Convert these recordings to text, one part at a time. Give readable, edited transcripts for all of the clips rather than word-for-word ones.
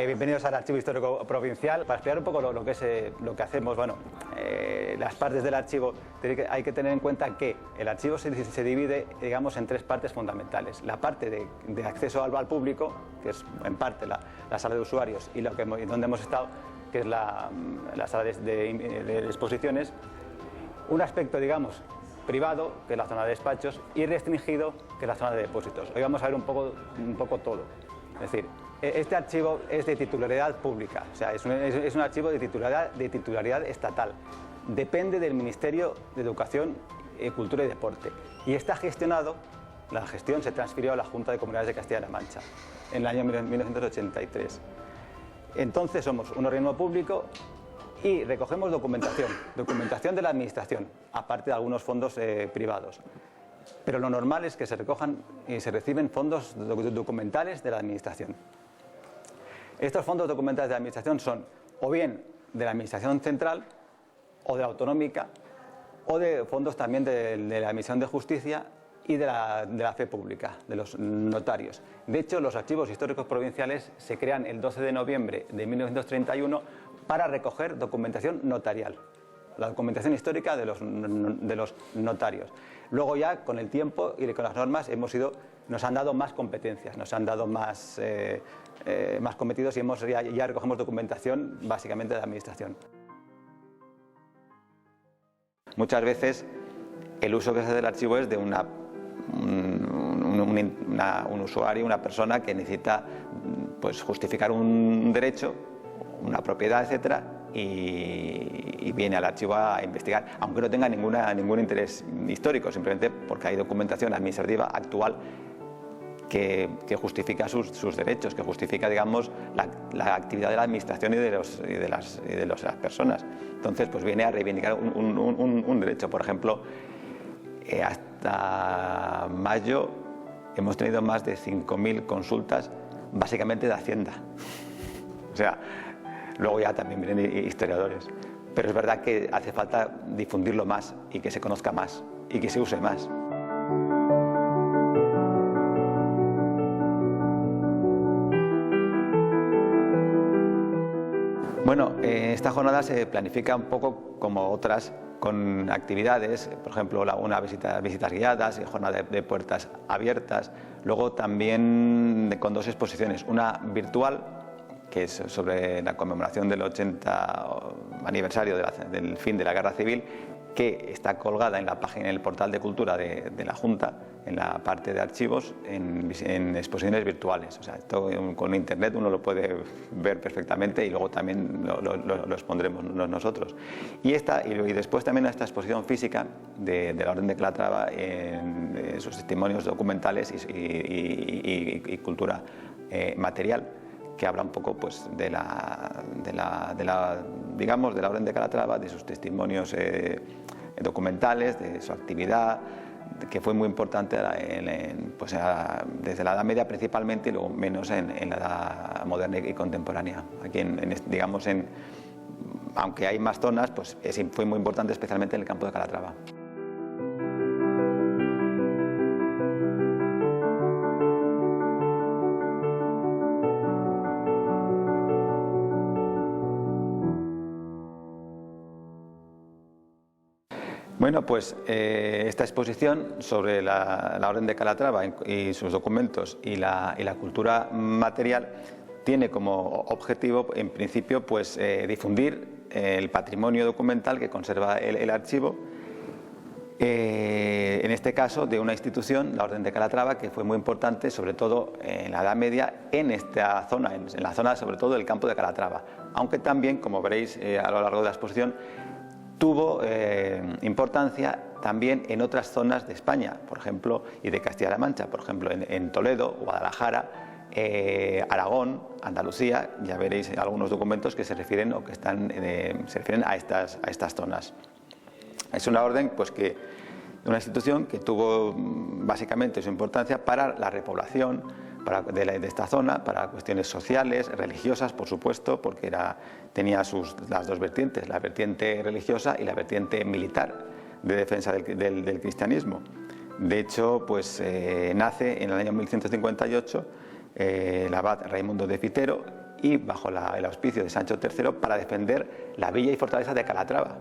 Bienvenidos al Archivo Histórico Provincial. Para explicar un poco lo que hacemos, bueno, las partes del archivo, hay que tener en cuenta que el archivo se divide, digamos, en tres partes fundamentales. La parte de acceso al público, que es en parte la sala de usuarios y donde hemos estado, que es la sala de exposiciones. Un aspecto, digamos, privado, que es la zona de despachos, y restringido, que es la zona de depósitos. Hoy vamos a ver un poco todo. Es decir, este archivo es de titularidad pública, o sea, es un archivo de titularidad estatal. Depende del Ministerio de Educación, Cultura y Deporte. Y está gestionado, la gestión se transfirió a la Junta de Comunidades de Castilla-La Mancha en el año 1983. Entonces somos un organismo público y recogemos documentación de la Administración, aparte de algunos fondos privados. Pero lo normal es que se recojan y se reciben fondos documentales de la Administración. Estos fondos documentales de la Administración son o bien de la Administración central o de la autonómica, o de fondos también de la Administración de Justicia y de la fe pública, de los notarios. De hecho, los archivos históricos provinciales se crean el 12 de noviembre de 1931 para recoger documentación notarial, la documentación histórica de los notarios. Luego ya, con el tiempo y con las normas, nos han dado más competencias, nos han dado más cometidos y ya recogemos documentación básicamente de la Administración. Muchas veces el uso que se hace del archivo es de un usuario, una persona que necesita, pues, justificar un derecho, una propiedad, etcétera, y viene al archivo a investigar, aunque no tenga ningún interés histórico, simplemente porque hay documentación administrativa actual que justifica sus derechos, que justifica, digamos, la actividad de la Administración y de las personas. Entonces, pues viene a reivindicar un derecho. Por ejemplo, hasta mayo hemos tenido más de 5.000 consultas, básicamente de Hacienda. O sea, luego ya también vienen historiadores. Pero es verdad que hace falta difundirlo más y que se conozca más y que se use más. Bueno, esta jornada se planifica un poco como otras, con actividades, por ejemplo, visitas guiadas, jornada de puertas abiertas, luego también con dos exposiciones, una virtual, que es sobre la conmemoración del 80 aniversario del fin de la Guerra Civil, que está colgada en la página, en el portal de Cultura de la Junta, en la parte de archivos, en exposiciones virtuales. O sea, esto con internet uno lo puede ver perfectamente y luego también lo expondremos nosotros. Y después también esta exposición física de la Orden de Calatrava, en sus testimonios documentales y cultura material, que habla un poco, pues, de la Orden de Calatrava, de sus testimonios documentales, de su actividad, que fue muy importante desde la Edad Media principalmente y luego menos en la Edad Moderna y contemporánea. Aquí, aunque hay más zonas, pues fue muy importante especialmente en el campo de Calatrava. Bueno, pues esta exposición sobre la Orden de Calatrava y sus documentos y la cultura material tiene como objetivo, en principio, pues difundir el patrimonio documental que conserva el archivo, en este caso de una institución, la Orden de Calatrava, que fue muy importante, sobre todo en la Edad Media, en esta zona, en la zona sobre todo del campo de Calatrava, aunque también, como veréis a lo largo de la exposición, tuvo importancia también en otras zonas de España, por ejemplo, y de Castilla-La Mancha, por ejemplo, en Toledo, Guadalajara, Aragón, Andalucía. Ya veréis algunos documentos que se refieren a estas zonas. Es una orden, pues, una institución que tuvo básicamente su importancia para la repoblación de esta zona, para cuestiones sociales, religiosas, por supuesto, porque tenía las dos vertientes, la vertiente religiosa y la vertiente militar de defensa del cristianismo. De hecho, pues nace en el año 1158 el abad Raimundo de Fitero, y bajo el auspicio de Sancho III para defender la villa y fortaleza de Calatrava.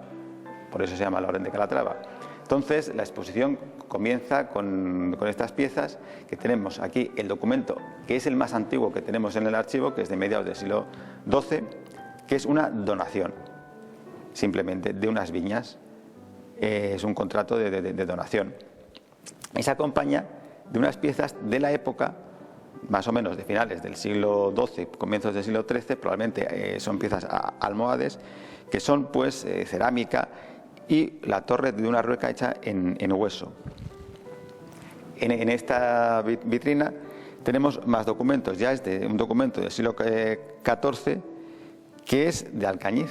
Por eso se llama la Orden de Calatrava. Entonces la exposición comienza con estas piezas, que tenemos aquí el documento que es el más antiguo que tenemos en el archivo, que es de mediados del siglo XII, que es una donación, simplemente, de unas viñas. Es un contrato de donación. Y se acompaña de unas piezas de la época, más o menos de finales del siglo XII, comienzos del siglo XIII, probablemente son piezas almohades, que son pues cerámica y la torre de una rueca hecha en hueso. En esta vitrina tenemos más documentos, ya es de un documento del siglo XIV, que es de Alcañiz,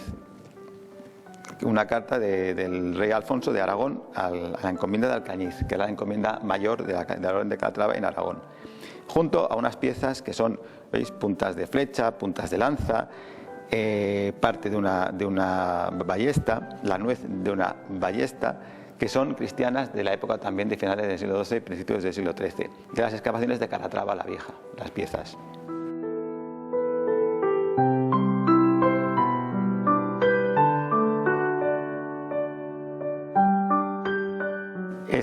una carta del rey Alfonso de Aragón a la encomienda de Alcañiz, que es la encomienda mayor de la Orden de Calatrava en Aragón, junto a unas piezas que son, ¿veis?, puntas de flecha, puntas de lanza, parte de una ballesta, la nuez de una ballesta, que son cristianas de la época también de finales del siglo XII y principios del siglo XIII, de las excavaciones de Calatrava la Vieja, las piezas.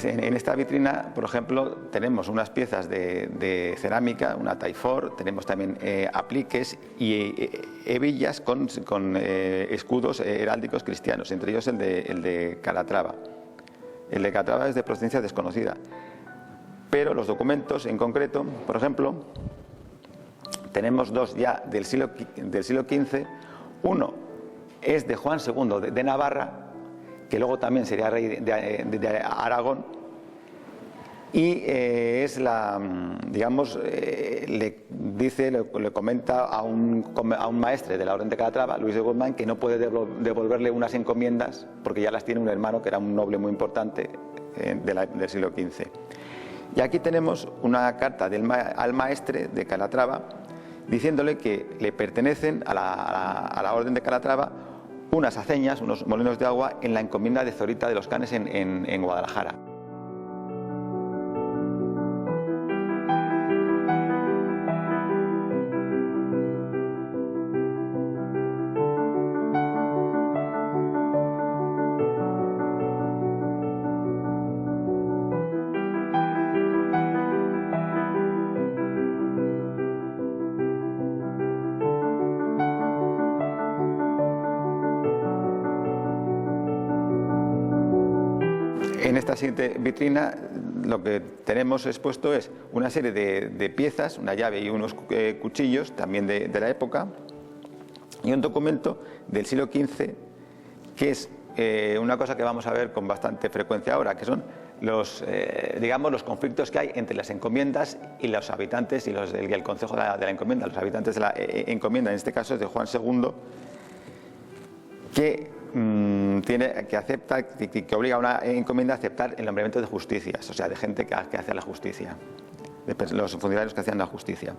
En esta vitrina, por ejemplo, tenemos unas piezas de cerámica, una taifor, tenemos también apliques y hebillas con escudos heráldicos cristianos, entre ellos el de Calatrava. El de Calatrava es de procedencia desconocida, pero los documentos en concreto, por ejemplo, tenemos dos ya del siglo XV. Uno es de Juan II de Navarra, que luego también sería rey de Aragón, y es digamos, le comenta a un maestre de la Orden de Calatrava, Luis de Guzmán, que no puede devolverle unas encomiendas porque ya las tiene un hermano que era un noble muy importante del siglo XV. Y aquí tenemos una carta al maestre de Calatrava diciéndole que le pertenecen a la Orden de Calatrava unas aceñas, unos molinos de agua en la encomienda de Zorita de los Canes en Guadalajara. En esta siguiente vitrina lo que tenemos expuesto es una serie de piezas, una llave y unos cuchillos también de la época, y un documento del siglo XV que es una cosa que vamos a ver con bastante frecuencia ahora, que son digamos, los conflictos que hay entre las encomiendas y los habitantes y el concejo de la encomienda. Los habitantes de la encomienda, en este caso es de Juan II, que obliga a una encomienda a aceptar el nombramiento de justicias, o sea, de gente que hace la justicia, de los funcionarios que hacían la justicia.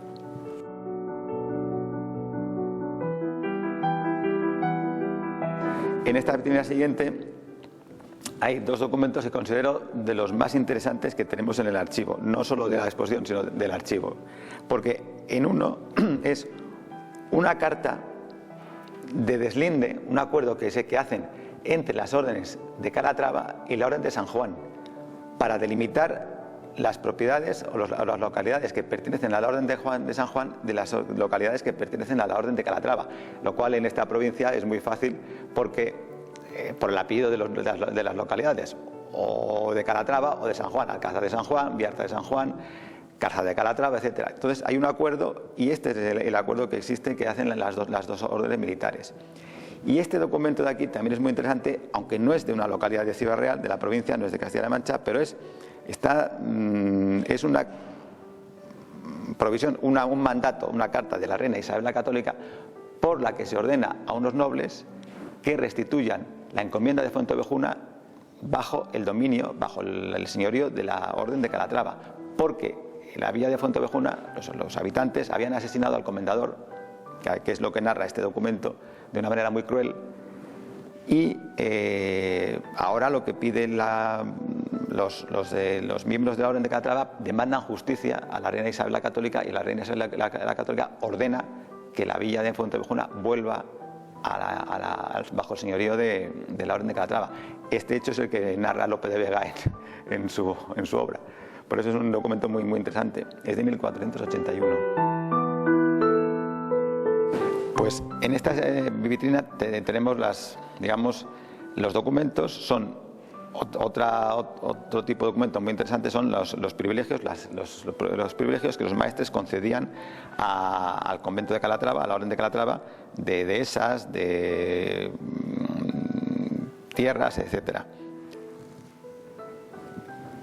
En esta vitrina siguiente hay dos documentos que considero de los más interesantes que tenemos en el archivo, no solo de la exposición, sino del archivo, porque en uno es una carta de deslinde, un acuerdo que hacen entre las órdenes de Calatrava y la Orden de San Juan para delimitar las propiedades o las localidades que pertenecen a la Orden de San Juan de las localidades que pertenecen a la Orden de Calatrava, lo cual en esta provincia es muy fácil porque por el apellido de las localidades, o de Calatrava o de San Juan, Alcázar de San Juan, Viarta de San Juan, Carza de Calatrava, etcétera. Entonces hay un acuerdo, y este es el acuerdo que existe, que hacen las dos órdenes militares. Y este documento de aquí también es muy interesante, aunque no es de una localidad de Ciudad Real, de la provincia, no es de Castilla-La Mancha, pero es una provisión, un mandato, una carta de la reina Isabel la Católica, por la que se ordena a unos nobles que restituyan la encomienda de Fuenteovejuna bajo el dominio, bajo el señorío de la Orden de Calatrava, porque en la villa de Fuenteovejuna los habitantes habían asesinado al comendador, que es lo que narra este documento de una manera muy cruel, y ahora lo que piden los miembros de la Orden de Calatrava demandan justicia a la reina Isabel la Católica, y la reina Isabel la Católica ordena que la villa de Fuentevejuna vuelva bajo el señorío de la Orden de Calatrava. Este hecho es el que narra Lope de Vega en su obra. Por eso es un documento muy interesante. Es de 1481. Pues en esta vitrina tenemos los documentos. Son otro tipo de documento muy interesante, son los privilegios, los privilegios que los maestres concedían al convento de Calatrava, a la Orden de Calatrava, de dehesas, de tierras, etcétera.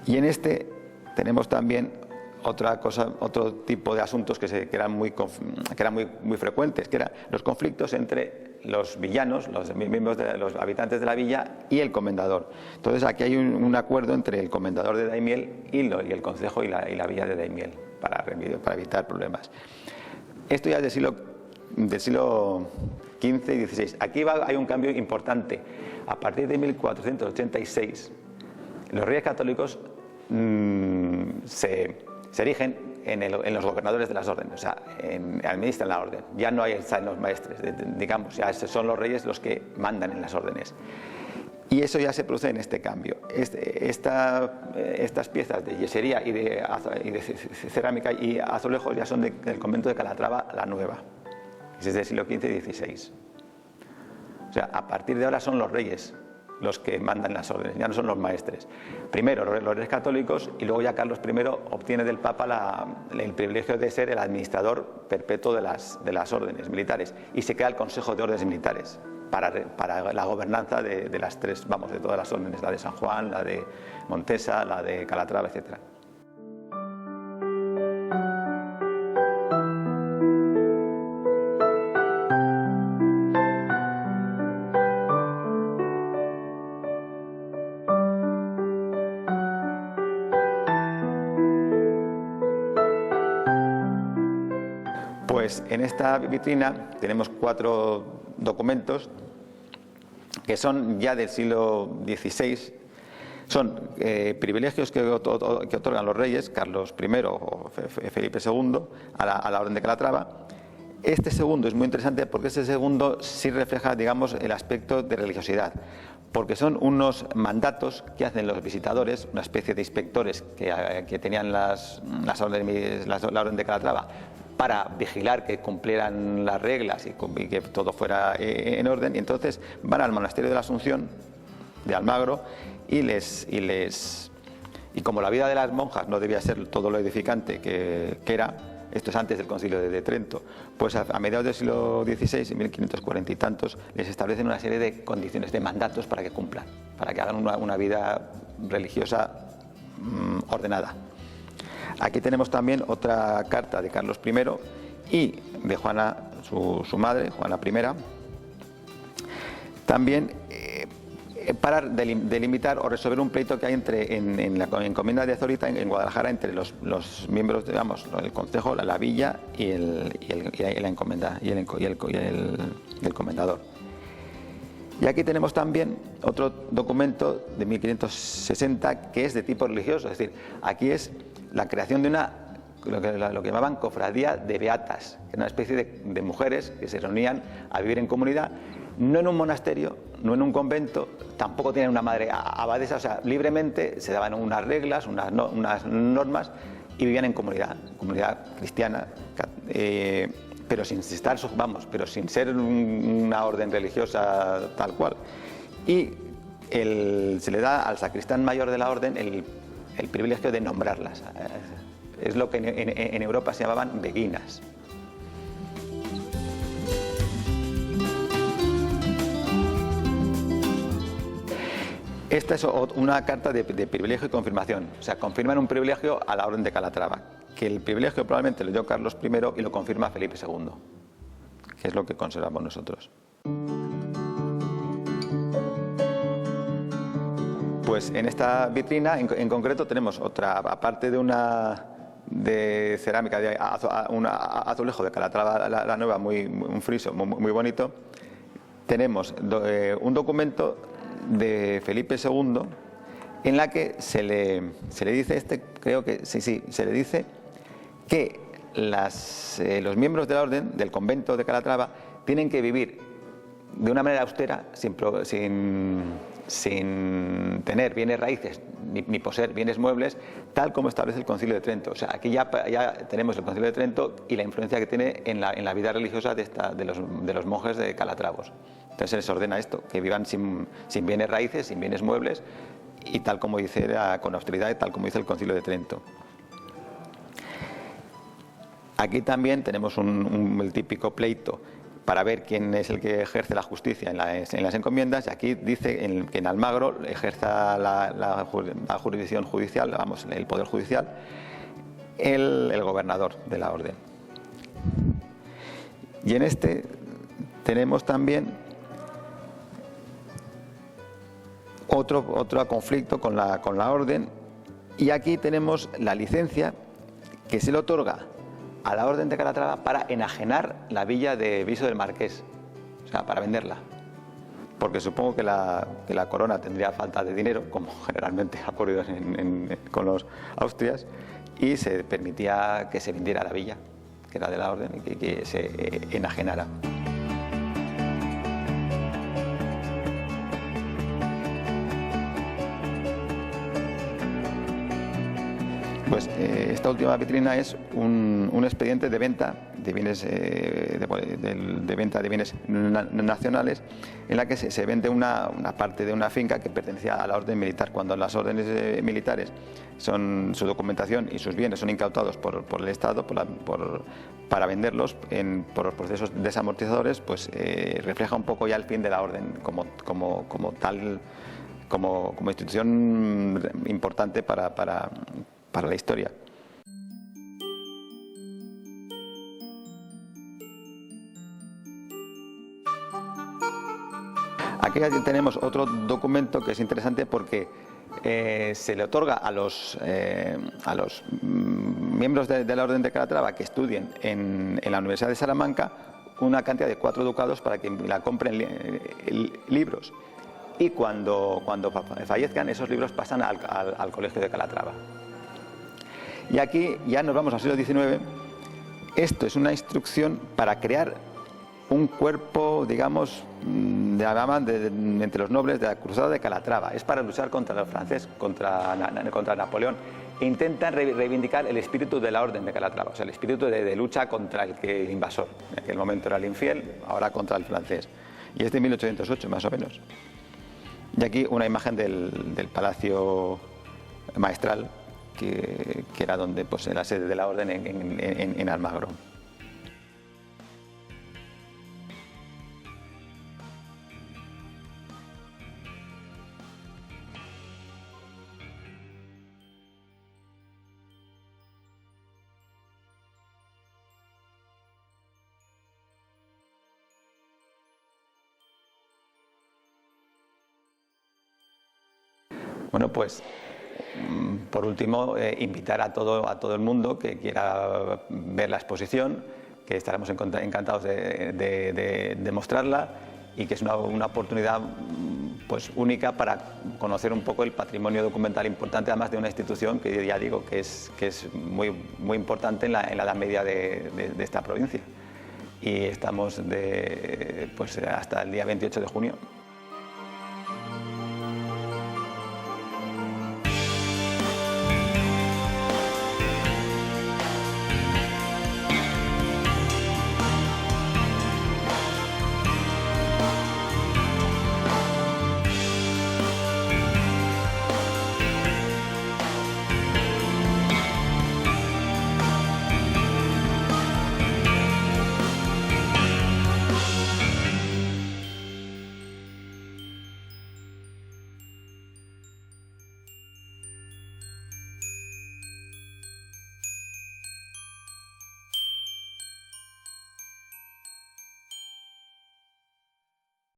Y en este tenemos también otro tipo de asuntos que eran muy frecuentes, que eran los conflictos entre los villanos, los miembros de los habitantes de la villa y el comendador. Entonces aquí hay un acuerdo entre el comendador de Daimiel y el concejo y la villa de Daimiel para evitar problemas. Esto ya es del siglo XV y XVI. Aquí hay un cambio importante. A partir de 1486, los reyes católicos se erigen en los gobernadores de las órdenes, o sea, administran la orden. Ya no hay en los maestres, digamos, ya son los reyes los que mandan en las órdenes. Y eso ya se produce en este cambio. Estas piezas de yesería y de cerámica y azulejos ya son del convento de Calatrava la Nueva, que es del siglo XV y XVI. O sea, a partir de ahora son los reyes los que mandan las órdenes, ya no son los maestres. Primero los reyes católicos y luego ya Carlos I obtiene del Papa el privilegio de ser el administrador perpetuo de las órdenes militares y se crea el Consejo de Órdenes Militares para la gobernanza de las tres, de todas las órdenes, la de San Juan, la de Montesa, la de Calatrava, etcétera. Pues en esta vitrina tenemos 4 documentos que son ya del siglo XVI. Son privilegios que otorgan los reyes, Carlos I o Felipe II, a la Orden de Calatrava. Este segundo es muy interesante porque este segundo sí refleja, digamos, el aspecto de religiosidad, porque son unos mandatos que hacen los visitadores, una especie de inspectores que tenían la Orden de Calatrava, para vigilar que cumplieran las reglas y que todo fuera en orden. Y entonces van al monasterio de la Asunción de Almagro y como la vida de las monjas no debía ser todo lo edificante que era, esto es antes del Concilio de Trento, pues a mediados del siglo XVI, en 1540 y tantos, les establecen una serie de condiciones, de mandatos para que cumplan, para que hagan una vida religiosa ordenada. Aquí tenemos también otra carta de Carlos I y de Juana, su madre, Juana I, también para delimitar o resolver un pleito que hay en la encomienda de Zorita, en Guadalajara, entre los miembros, digamos, el concejo, la villa y la encomenda y el comendador. Y aquí tenemos también otro documento de 1560 que es de tipo religioso, es decir, aquí es la creación de lo que llamaban cofradía de beatas, que era una especie de mujeres que se reunían a vivir en comunidad, no en un monasterio, no en un convento, tampoco tenían una madre abadesa, o sea, libremente se daban unas reglas, unas normas y vivían en comunidad cristiana, pero sin estar, pero sin ser una orden religiosa tal cual. Y se le da al sacristán mayor de la orden el privilegio de nombrarlas. Es lo que en Europa se llamaban beguinas. Esta es una carta de privilegio y confirmación. O sea, confirman un privilegio a la Orden de Calatrava, que el privilegio probablemente lo dio Carlos I y lo confirma Felipe II, que es lo que conservamos nosotros. Pues en esta vitrina en concreto tenemos otra, aparte de cerámica, un azulejo de Calatrava la Nueva, un friso muy bonito. Tenemos un documento de Felipe II en la que se le dice, creo que sí, se le dice que los miembros de la orden, del convento de Calatrava, tienen que vivir de una manera austera, sin tener bienes raíces ni poseer bienes muebles, tal como establece el Concilio de Trento. O sea, aquí ya tenemos el Concilio de Trento y la influencia que tiene en la vida religiosa de los monjes de Calatravos. Entonces se les ordena esto, que vivan sin bienes raíces, sin bienes muebles, y tal como dice, con austeridad, y tal como dice el Concilio de Trento. Aquí también tenemos el típico pleito para ver quién es el que ejerce la justicia en las encomiendas, y aquí dice que en Almagro ejerza la jurisdicción judicial, vamos, el poder judicial, el gobernador de la orden. Y en este tenemos también otro conflicto con la orden, y aquí tenemos la licencia que se le otorga a la orden de Calatrava para enajenar la villa de Viso del Marqués, o sea, para venderla, porque supongo que la corona tendría falta de dinero, como generalmente ha ocurrido con los Austrias, y se permitía que se vendiera la villa, que era de la orden, y que se enajenara. Pues esta última vitrina es un expediente de venta de bienes de venta de bienes nacionales, en la que se vende una parte de una finca que pertenecía a la orden militar. Cuando las órdenes militares su documentación y sus bienes son incautados por el Estado para venderlos por los procesos desamortizadores, pues refleja un poco ya el fin de la orden como institución importante para la historia. Aquí tenemos otro documento que es interesante porque se le otorga a los miembros de la Orden de Calatrava que estudien en la Universidad de Salamanca una cantidad de 4 ducados para que la compren libros, y cuando fallezcan esos libros pasan al Colegio de Calatrava. Y aquí ya nos vamos al siglo XIX. Esto es una instrucción para crear un cuerpo, digamos, entre los nobles de la Cruzada de Calatrava. Es para luchar contra los franceses, contra Napoleón. E intentan reivindicar el espíritu de la Orden de Calatrava, o sea, el espíritu de lucha contra el invasor. En aquel momento era el infiel, ahora contra el francés. Y es de 1808, más o menos. Y aquí una imagen del Palacio Maestral, que era donde pues la sede de la orden en Almagro. Bueno, pues por último, invitar a todo el mundo que quiera ver la exposición, que estaremos encantados de mostrarla, y que es una oportunidad pues única para conocer un poco el patrimonio documental importante, además de una institución que ya digo que es muy importante en la Edad Media de esta provincia. Y estamos pues hasta el día 28 de junio.